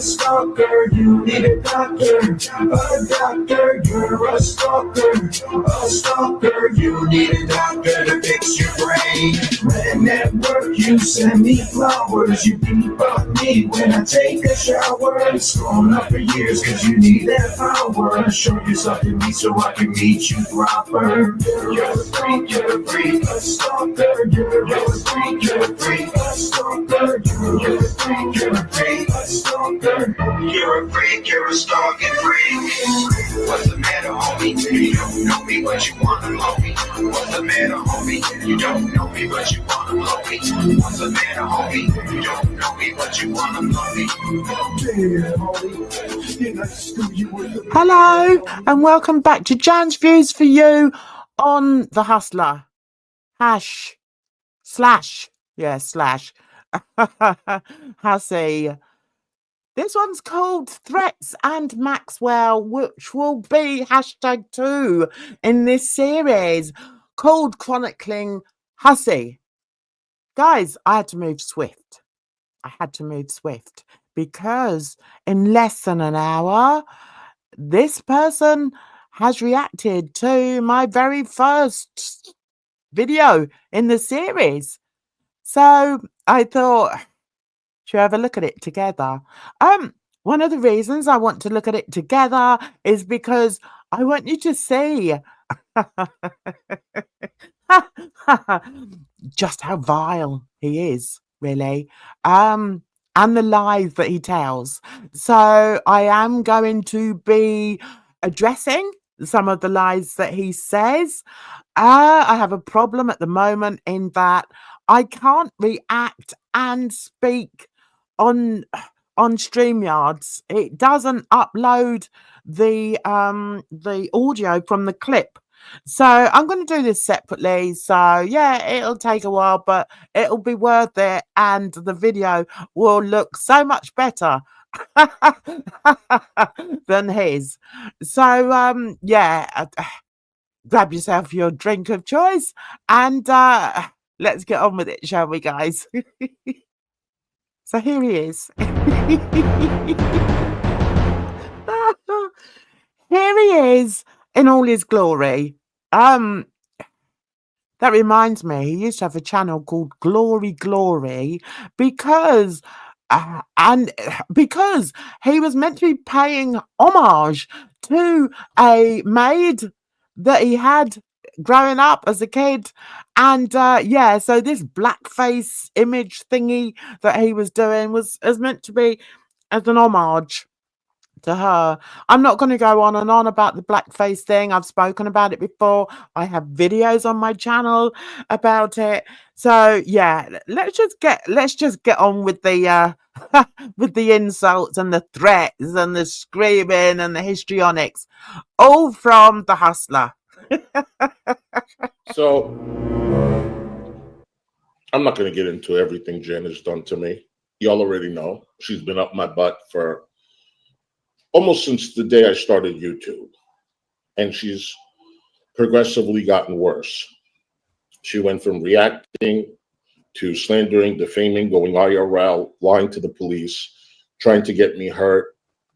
stalker, you need a doctor. A doctor, you're a stalker. A stalker, you need a doctor to fix your brain. When at work, you send me flowers. You beep up me when I take a shower. It's gone up for years, cause you need that power. Show yourself to me so I can meet you proper. You're a freak, you're a freak, a stalker. You're a freak, you're a freak, a stalker. You're a freak, you're a freak, a stalker. You're a freak, you're a stalking freak. What's the matter, homie? You don't know me, but you wanna know me. What's the matter, homie? You don't know me, but you wanna know me. What's the matter, homie? You don't know me, but you wanna know me. Hello, and welcome back to Jan's Views for You on The Hustler. Slash. Hussy. This one's called Threats and Maxwell, which will be #2 in this series called Chronicling Hussy. Guys, I had to move swift. Because in less than an hour, this person has reacted to my very first video in the series. So I thought, should we have a look at it together? One of the reasons I want to look at it together is because I want you to see just how vile he is, really. And the lies that he tells. So I am going to be addressing some of the lies that he says. I have a problem at the moment in that I can't react and speak on StreamYards. It doesn't upload the audio from the clip. So I'm going to do this separately. So yeah, it'll take a while, but it'll be worth it, and the video will look so much better than his. So yeah, grab yourself your drink of choice and let's get on with it, shall we, guys? So here he is. Here he is in all his glory. That reminds me, he used to have a channel called Glory because because he was meant to be paying homage to a maid that he had growing up as a kid. And yeah, so this blackface image thingy that he was doing was meant to be as an homage to her. I'm not going to go on and on about the blackface thing. I've spoken about it before. I have videos on my channel about it. So yeah, let's just get on with the with the insults and the threats and the screaming and the histrionics, all from The Hustler. So I'm not going to get into everything Jen has done to me. Y'all already know she's been up my butt for almost since the day I started YouTube, and she's progressively gotten worse. She went from reacting to slandering, defaming, going IRL, lying to the police, trying to get me hurt,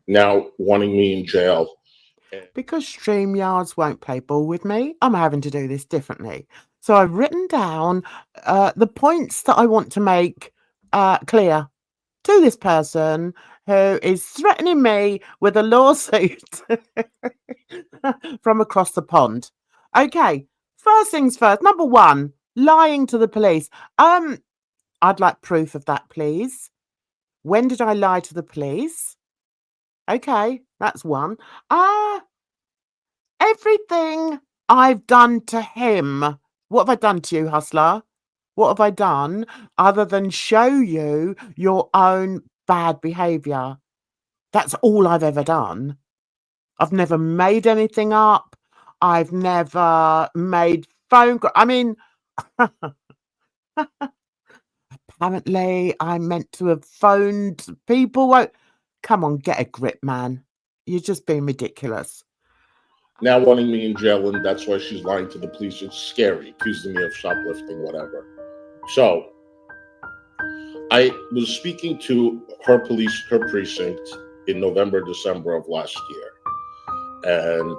now wanting me in jail. Because StreamYards won't play ball with me, I'm having to do this differently. So I've written down the points that I want to make clear to this person who is threatening me with a lawsuit from across the pond. Okay, first things first. Number one, lying to the police. I'd like proof of that, please. When did I lie to the police? Okay, that's one. Everything I've done to him. What have I done to you, Hustler? What have I done other than show you your own bad behaviour? That's all I've ever done. I've never made anything up. I've never made phone calls. I mean, apparently I'm meant to have phoned people. Come on, get a grip, man. You're just being ridiculous. Now wanting me in jail, and that's why she's lying to the police. It's scary, accusing me of shoplifting, whatever. So I was speaking to her precinct in November, December of last year. And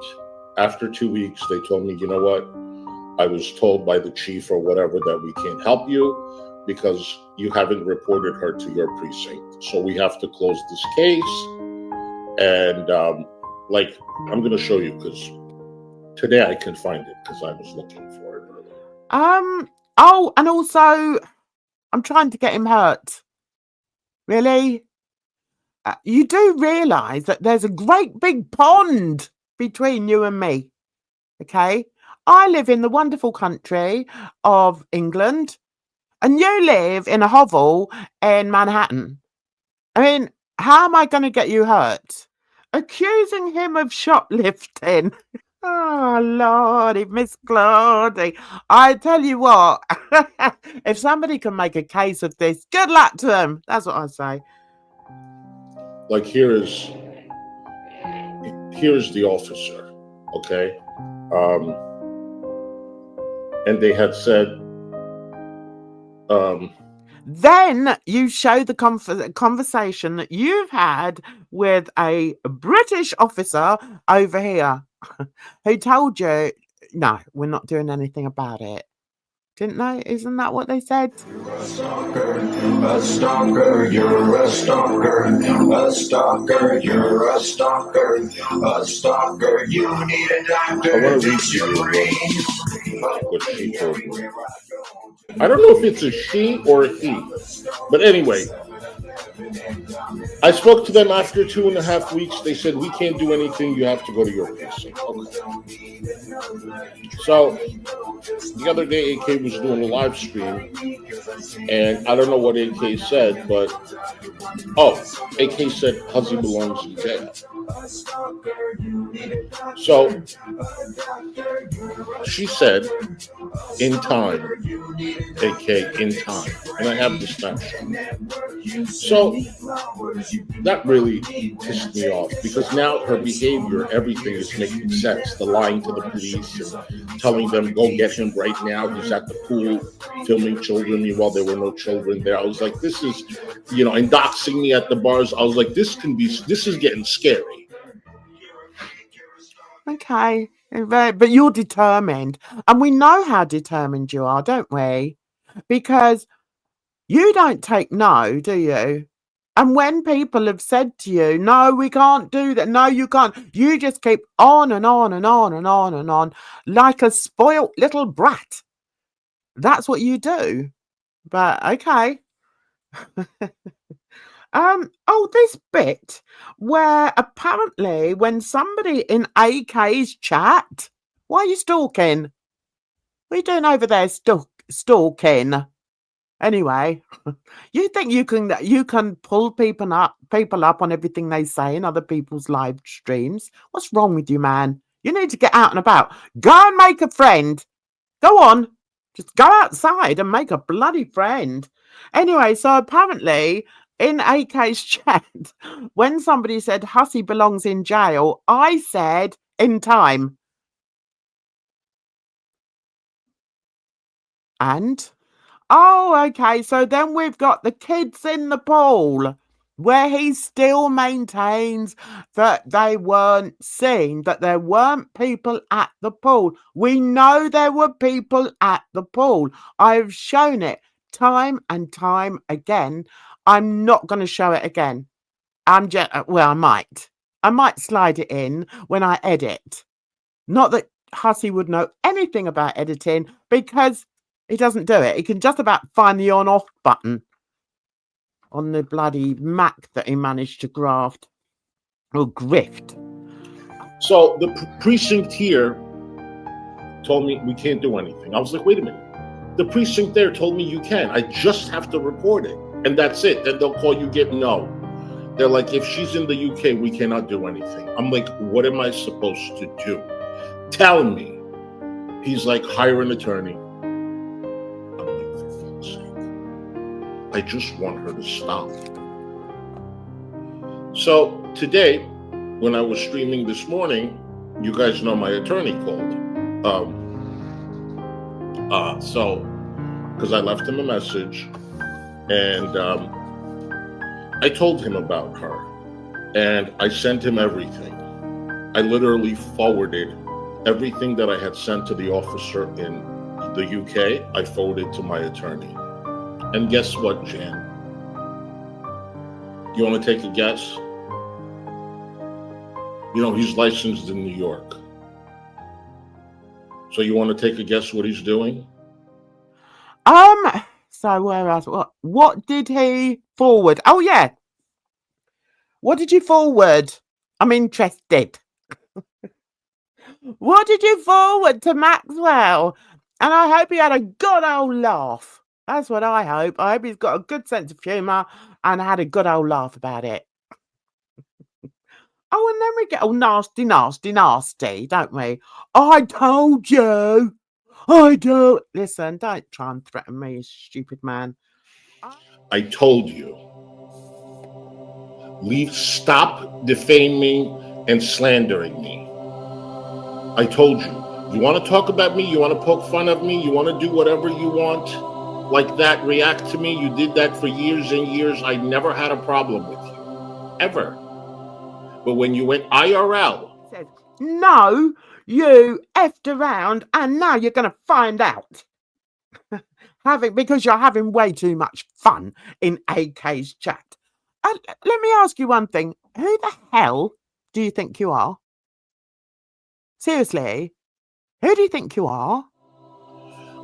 after 2 weeks, they told me, you know what? I was told by the chief or whatever that we can't help you because you haven't reported her to your precinct. So we have to close this case. And I'm going to show you because today I can find it because I was looking for it earlier. Oh, and also, I'm trying to get him hurt. Really? You do realise that there's a great big pond between you and me. Okay? I live in the wonderful country of England, and you live in a hovel in Manhattan. I mean, how am I going to get you hurt? Accusing him of shoplifting. Oh, Lordy, Miss Claudie. I tell you what, if somebody can make a case of this, good luck to them. That's what I say. Like here's the officer, okay? And they had said, then you show the conversation that you've had with a British officer over here who told you, no, we're not doing anything about it. Didn't they? Isn't that what they said? You're a stalker, a stalker, you're a stalker, a stalker, you're a stalker, a stalker, you need a doctor to fix your brain. What she told me. I don't know if it's a she or a he, but anyway, I spoke to them after 2.5 weeks. They said, we can't do anything. You have to go to your precinct. Okay. So the other day, AK was doing a live stream, and I don't know what AK said, but AK said Hussy belongs in jail. So she said, in time, AK, in time. And I have the snapshot. So that really pissed me off because now her behavior, everything is making sense. The lying to the police and telling them, go get him right now. He's at the pool filming children. Meanwhile, there were no children there. I was like, this is, and doxing me at the bars. I was like, this is getting scary. Okay, but you're determined. And we know how determined you are, don't we? Because you don't take no, do you? And when people have said to you, no, we can't do that. No, you can't. You just keep on and on and on and on and on like a spoilt little brat. That's what you do. But okay. This bit where apparently when somebody in AK's chat, why are you stalking? What are you doing over there stalking? Anyway, you think you can pull people up on everything they say in other people's live streams? What's wrong with you, man? You need to get out and about. Go and make a friend. Go on. Just go outside and make a bloody friend. Anyway, so apparently in AK's chat, when somebody said Hussy belongs in jail, I said in time. And? Oh, okay. So then we've got the kids in the pool where he still maintains that they weren't seen, that there weren't people at the pool. We know there were people at the pool. I've shown it time and time again. I'm not going to show it again. I might slide it in when I edit. Not that Hussy would know anything about editing because he doesn't do it. He can just about find the on-off button on the bloody Mac that he managed to graft or grift. So the precinct here told me we can't do anything. I was like, wait a minute. The precinct there told me you can. I just have to report it. And that's it. Then they'll call you, no. They're like, if she's in the UK, we cannot do anything. I'm like, what am I supposed to do? Tell me. He's like, hire an attorney. I just want her to stop. So today, when I was streaming this morning, you guys know my attorney called. Because I left him a message And I told him about her, and I sent him everything. I literally forwarded everything that I had sent to the officer in the UK. I forwarded to my attorney. And guess what, Jan? You want to take a guess? You know, he's licensed in New York. So you want to take a guess what he's doing? So where else? What did he forward? Oh yeah. What did you forward? I'm interested. What did you forward to Maxwell? And I hope he had a good old laugh. That's what I hope. I hope he's got a good sense of humour and had a good old laugh about it. Oh, and then we get all nasty, nasty, nasty, don't we? I told you. I do. Listen, don't try and threaten me, you stupid man. I told you. Stop defaming and slandering me. I told you. You want to talk about me? You want to poke fun of me? You want to do whatever you want? Like that, react to me? You did that for years and years. I never had a problem with you. Ever. But when you went IRL... Said, no, you effed around and now you're going to find out. Because you're having way too much fun in AK's chat. Let me ask you one thing. Who the hell do you think you are? Seriously, who do you think you are?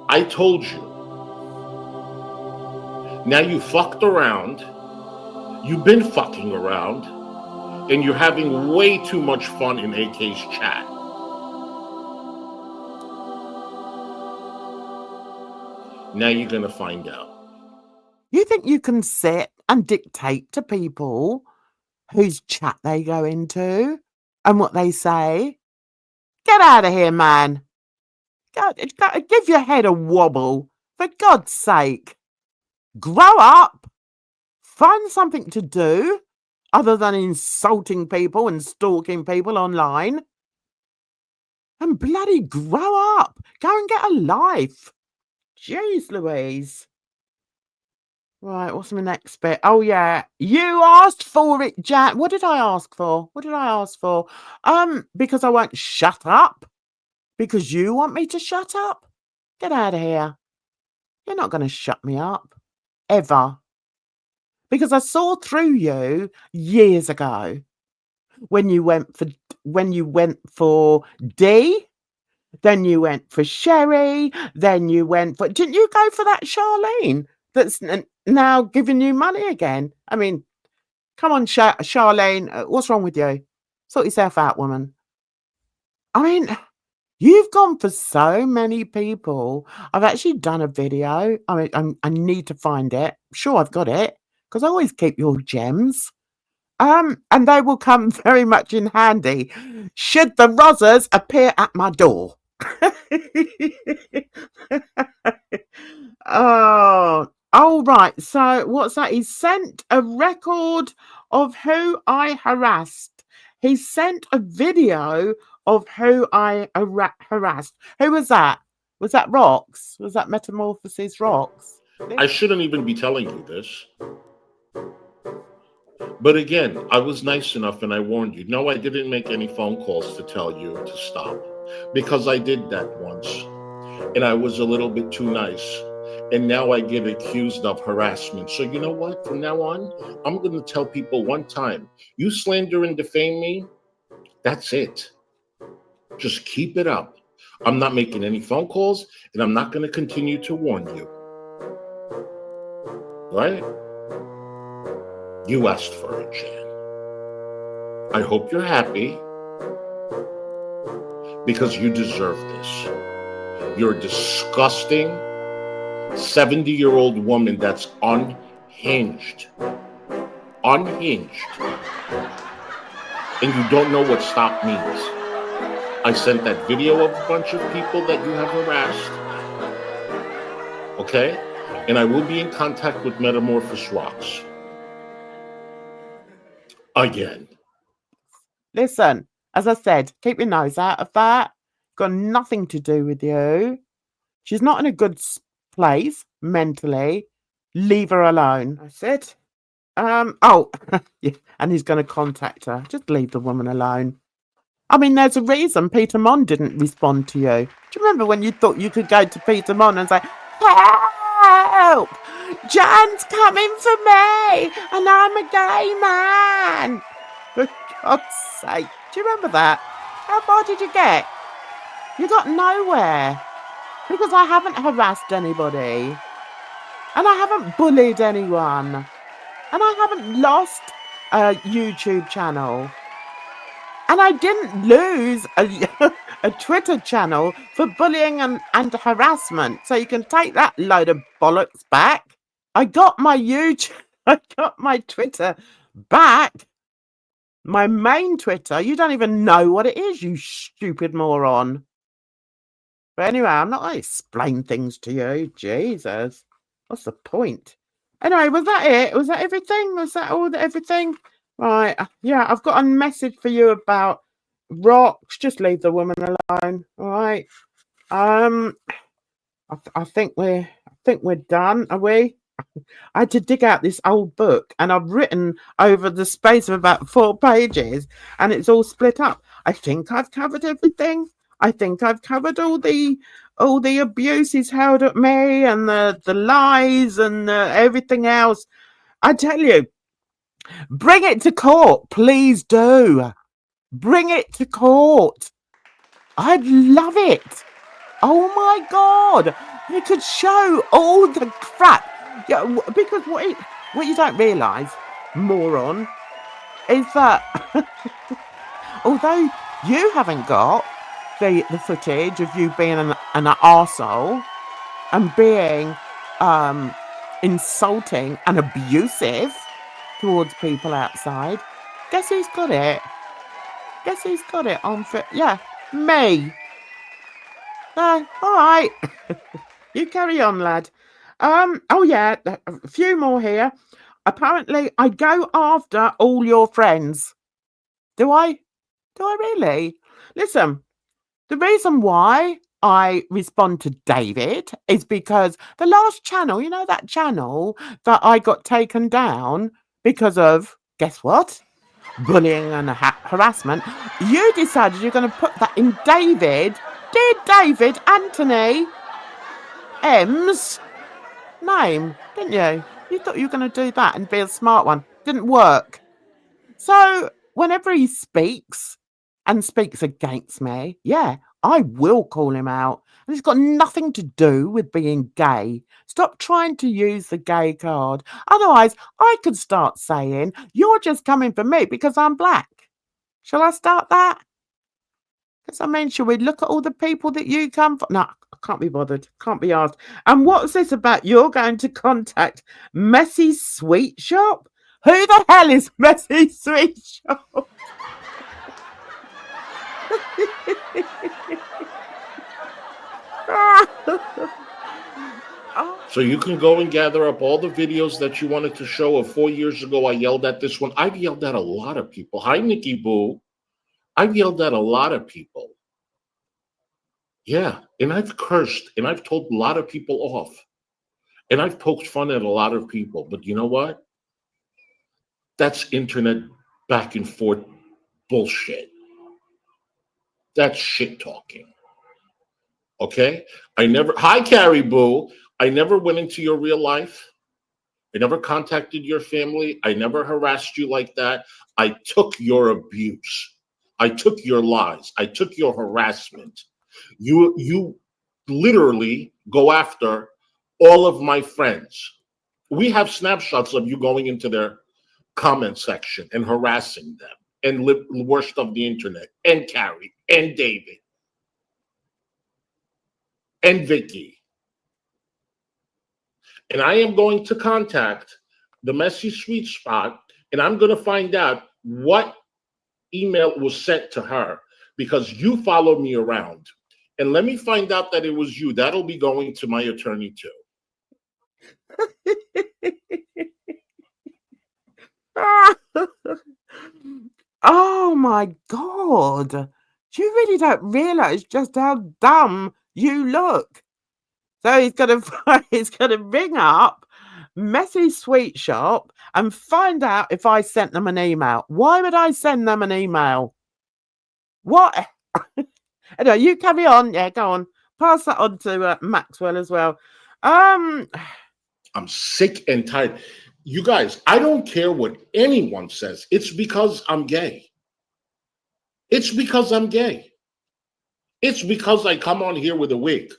I told you. Now you fucked around. You've been fucking around. And you're having way too much fun in AK's chat. Now you're going to find out. You think you can sit and dictate to people whose chat they go into and what they say? Get out of here, man. Give your head a wobble. For God's sake. Grow up. Find something to do other than insulting people and stalking people online. And bloody grow up. Go and get a life. Jeez Louise. Right, what's my next bit? Oh yeah, you asked for it, Jack. What did I ask for? Because I won't shut up. Because you want me to shut up? Get out of here. You're not going to shut me up. Ever. Because I saw through you years ago when you went for D, then you went for Sherry, then you went for... Didn't you go for that Charlene that's now giving you money again? I mean, come on, Charlene, what's wrong with you? Sort yourself out, woman. I mean, you've gone for so many people. I've actually done a video. I mean, I need to find it. I'm sure I've got it because I always keep your gems. And they will come very much in handy should the Rozzers appear at my door. Oh, right. So what's that? He sent a record of who I harassed. He sent a video of who I harassed. Who was that? Was that Rox? Was that Metamorphosis Rox? I shouldn't even be telling you this. But again, I was nice enough and I warned you. No, I didn't make any phone calls to tell you to stop. Because I did that once. And I was a little bit too nice. And now I get accused of harassment. So you know what? From now on, I'm going to tell people one time, you slander and defame me, that's it. Just keep it up. I'm not making any phone calls, and I'm not going to continue to warn you. Right? You asked for it, Jan. I hope you're happy because you deserve this. You're a disgusting 70-year-old woman that's unhinged. Unhinged. And you don't know what stop means. I sent that video of a bunch of people that you have harassed. Okay? And I will be in contact with Metamorphosis Rox. Again. Listen, as I said, keep your nose out of that. Got nothing to do with you. She's not in a good place mentally. Leave her alone. I said, oh, yeah, and he's going to contact her. Just leave the woman alone. I mean, there's a reason Peter Mon didn't respond to you. Do you remember when you thought you could go to Peter Mon and say, help! Jan's coming for me, and I'm a gay man. For God's sake. Do you remember that? How far did you get? You got nowhere. Because I haven't harassed anybody. And I haven't bullied anyone. And I haven't lost a YouTube channel. And I didn't lose a Twitter channel for bullying and harassment. So you can take that load of bollocks back. I got my Twitter back. My main Twitter. You don't even know what it is, you stupid moron. But anyway, I'm not going to explain things to you. Jesus. What's the point? Anyway, was that it? Was that everything? Was that everything? Right. Yeah, I've got a message for you about rocks. Just leave the woman alone. All right. I think we're done. Are we? I had to dig out this old book, and I've written over the space of about 4 pages, and it's all split up. I think I've covered everything. I think I've covered all the abuse he's held at me, and the lies, and everything else. I tell you, bring it to court, please do. Bring it to court. I'd love it. Oh my God. You could show all the crap. Yeah, because what you don't realise, moron, is that although you haven't got the footage of you being an arsehole and being insulting and abusive towards people outside, guess who's got it? Guess who's got it on fit? Yeah, me. All right. You carry on, lad. Oh yeah, a few more here. Apparently, I go after all your friends. Do I? Do I really? Listen, the reason why I respond to David is because the last channel, you know, that channel that I got taken down because of, guess what? Bullying and harassment. You decided you're going to put that in David, dear David Anthony M's name, didn't you? You thought you were going to do that and be a smart one. Didn't work. So whenever he speaks and speaks against me, yeah, I will call him out. And it's got nothing to do with being gay. Stop trying to use the gay card. Otherwise, I could start saying, you're just coming for me because I'm black. Shall I start that? Because I mean, shall we look at all the people that you come for? No, I can't be bothered. Can't be asked. And what's this about? You're going to contact Messy Sweet Shop? Who the hell is Messy Sweet Shop? So you can go and gather up all the videos that you wanted to show of 4 years ago. I yelled at this one. I've yelled at a lot of people. Hi, Nikki Boo. I've yelled at a lot of people. Yeah, and I've cursed, and I've told a lot of people off. And I've poked fun at a lot of people. But you know what? That's internet back and forth bullshit. That's shit talking. Okay? Hi, Carrie Boo. I never went into your real life. I never contacted your family. I never harassed you like that. I took your abuse. I took your lies. I took your harassment. You literally go after all of my friends. We have snapshots of you going into their comment section and harassing them and worst of the internet, and Carrie and David and Vicky. And I am going to contact the Messy Sweet Spot, and I'm going to find out what email was sent to her, because you followed me around. And let me find out that it was you. That'll be going to my attorney too. Oh my God. You really don't realize just how dumb you look. So he's gonna ring up messy sweet shop and find out if I sent them an email. Why would I send them an email? What? Anyway, you carry on. Yeah, go on. Pass that on to Maxwell as well. I'm sick and tired. You guys, I don't care what anyone says. It's because I'm gay. It's because I'm gay. It's because I come on here with a wig.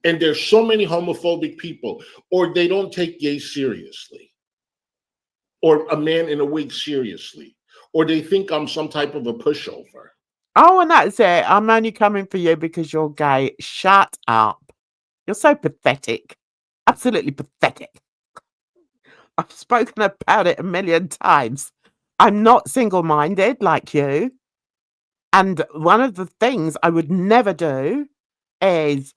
And there's so many homophobic people, or they don't take gays seriously, or a man in a wig seriously, or they think I'm some type of a pushover. Oh, and that's it. I'm only coming for you because you're gay. Shut up. You're so pathetic. Absolutely pathetic. I've spoken about it a million times. I'm not single-minded like you. And one of the things I would never do is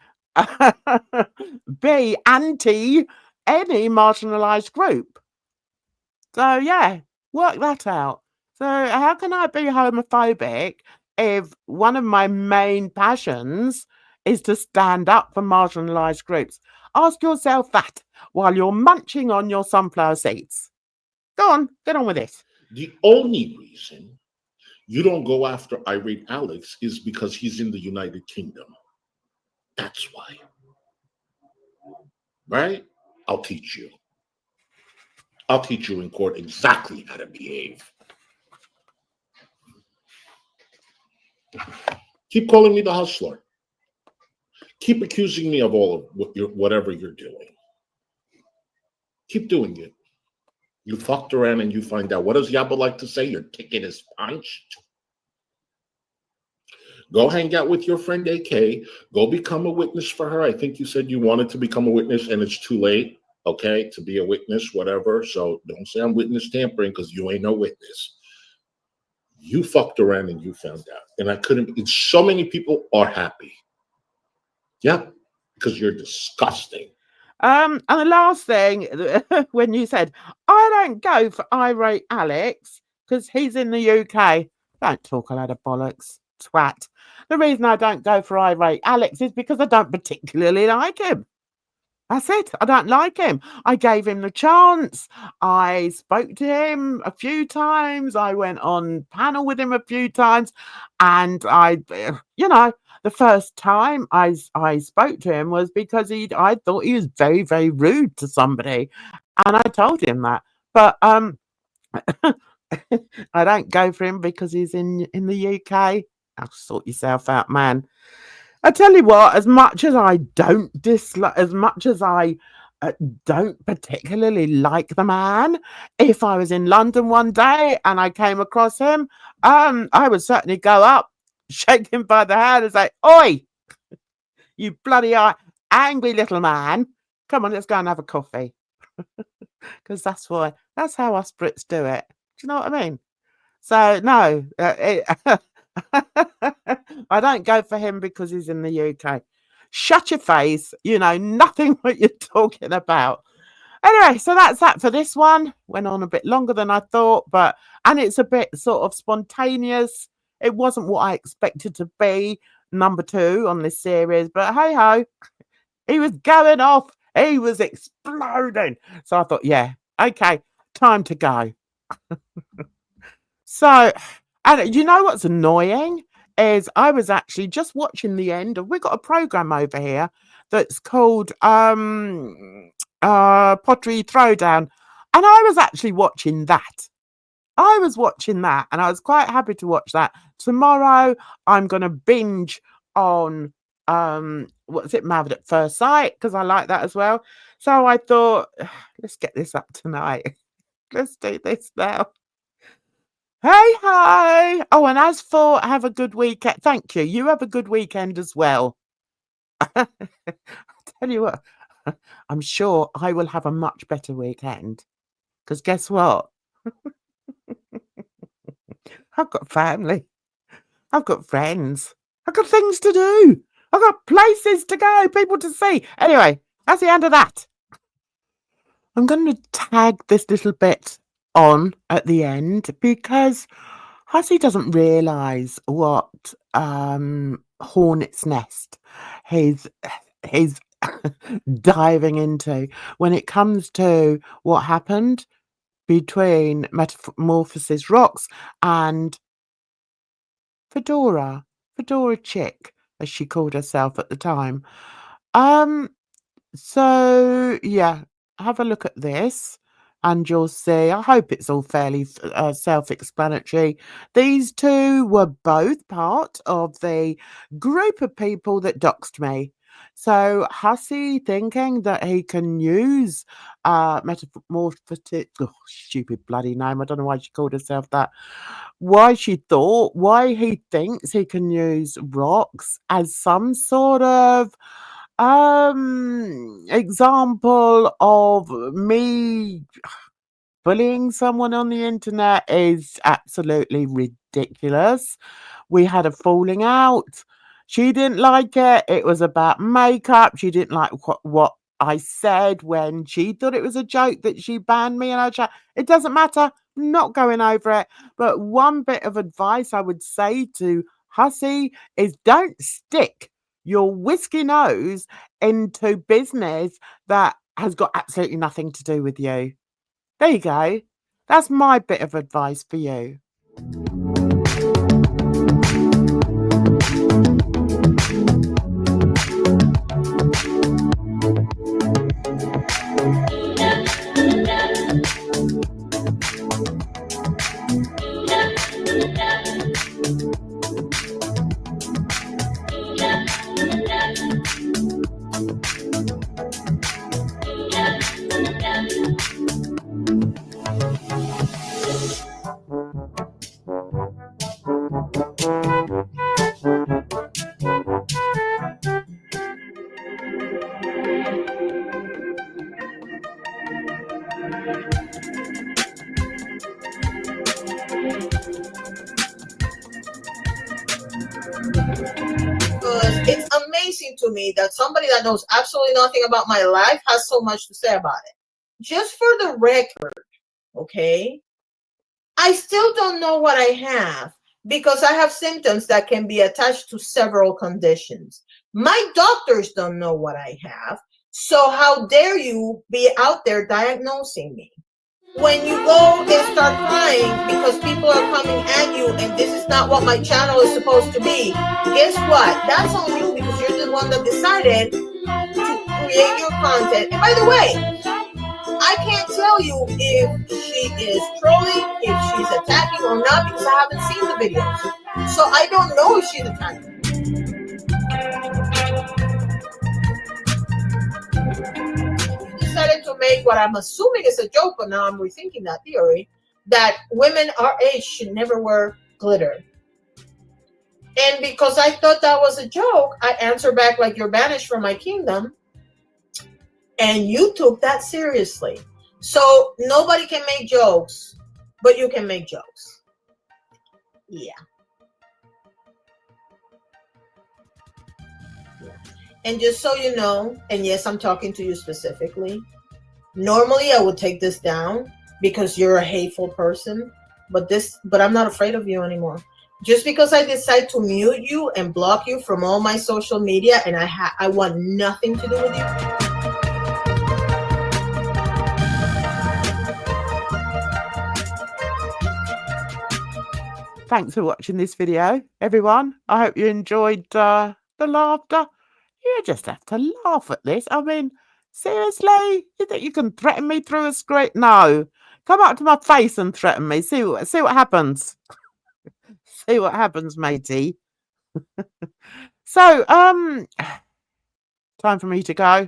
be anti any marginalized group. So yeah, work that out. So how can I be homophobic if one of my main passions is to stand up for marginalized groups? Ask yourself that while you're munching on your sunflower seeds. Go on, get on with it. The only reason you don't go after irate Alex is because he's in the United Kingdom. That's why. Right? I'll teach you. I'll teach you in court exactly how to behave. Keep calling me the hustler. Keep accusing me of all of whatever you're doing. Keep doing it. You fucked around and you find out. What does Yaba like to say? Your ticket is punched. Go hang out with your friend AK. Go become a witness for her. I think you said you wanted to become a witness and it's too late, okay, to be a witness, whatever. So don't say I'm witness tampering because you ain't no witness. You fucked around and you found out. And I couldn't, and so many people are happy. Yeah, because you're disgusting. And the last thing, when you said, I don't go for irate Alex because he's in the UK. Don't talk a lot of bollocks, twat. The reason I don't go for irate Alex is because I don't particularly like him. That's it. I don't like him. I gave him the chance. I spoke to him a few times. I went on panel with him a few times. And the first time I spoke to him was because I thought he was very, very rude to somebody. And I told him that. But I don't go for him because he's in the UK. I'll sort yourself out, man. I tell you what, as much as I don't dislike, as much as I don't particularly like the man, if I was in London one day and I came across him, I would certainly go up, shake him by the hand and say, "Oi, you bloody angry little man. Come on, let's go and have a coffee." Because that's how us Brits do it. Do you know what I mean? So, no, I don't go for him because he's in the UK. Shut your face. You know nothing what you're talking about. Anyway, so that's that for this one. Went on a bit longer than I thought, and it's a bit sort of spontaneous. It wasn't what I expected to be number 2 on this series, but hey ho, he was going off. He was exploding. So I thought, yeah, okay, time to go. So, and you know what's annoying is I was actually just watching the end of, we've got a program over here that's called Pottery Throwdown, and I was actually watching that. I was watching that, and I was quite happy to watch that. Tomorrow, I'm going to binge on what's it, Married at First Sight, because I like that as well. So I thought, let's get this up tonight. Let's do this now. Hey, hi. Oh, and as for have a good weekend. Thank you. You have a good weekend as well. I tell you what, I'm sure I will have a much better weekend. Because guess what? I've got family. I've got friends. I've got things to do. I've got places to go, people to see. Anyway, that's the end of that. I'm going to tag this little bit on at the end because Hussy doesn't realise what hornet's nest his diving into when it comes to what happened between Metamorphosis Rocks and Fedora Chick, as she called herself at the time. So yeah, have a look at this and you'll see. I hope it's all fairly self-explanatory. These two were both part of the group of people that doxed me. So Hussy thinking that he can use metamorphosis, oh, stupid bloody name. I don't know why she called herself that. Why he thinks he can use rocks as some sort of example of me bullying someone on the internet is absolutely ridiculous. We had a falling out. She didn't like it. It was about makeup. She didn't like what I said when she thought it was a joke that she banned me in her chat. It doesn't matter. Not going over it. But one bit of advice I would say to Hussy is don't stick your whiskey nose into business that has got absolutely nothing to do with you. There you go. That's my bit of advice for you. It's amazing to me that somebody that knows absolutely nothing about my life has so much to say about it. Just for the record, okay, I still don't know what I have because I have symptoms that can be attached to several conditions. My doctors don't know what I have, so how dare you be out there diagnosing me? When you go and start crying because people are coming at you and this is not what my channel is supposed to be, guess what? That's on you because you're the one that decided to create your content. And by the way, I can't tell you if she is trolling, if she's attacking or not because I haven't seen the videos. So I don't know if she's attacking. Decided to make what I'm assuming is a joke, but now I'm rethinking that theory, that women our age should never wear glitter. And because I thought that was a joke, I answered back like you're banished from my kingdom. And you took that seriously. So nobody can make jokes, but you can make jokes. Yeah. And just so you know, and yes, I'm talking to you specifically, normally I would take this down because you're a hateful person, but I'm not afraid of you anymore. Just because I decide to mute you and block you from all my social media and I want nothing to do with you. Thanks for watching this video, everyone. I hope you enjoyed the laughter. You just have to laugh at this. I mean, seriously? You think you can threaten me through a screen? No. Come up to my face and threaten me. See what happens. See what happens, matey. So, time for me to go.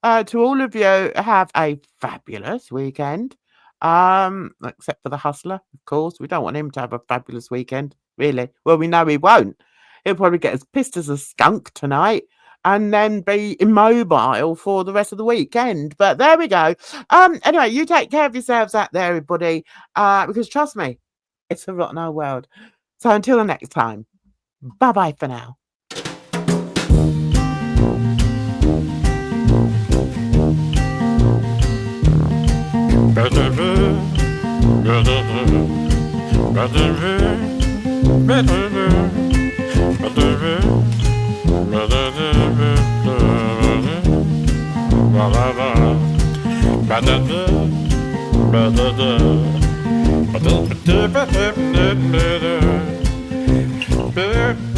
To all of you, have a fabulous weekend. Except for the hustler, of course. We don't want him to have a fabulous weekend, really. Well, we know he won't. He'll probably get as pissed as a skunk tonight and then be immobile for the rest of the weekend. But there we go. Anyway, you take care of yourselves out there, everybody, because trust me, it's a rotten old world. So until the next time, bye-bye for now. Ba-da-da. Ba-da-da. Ba-da-da.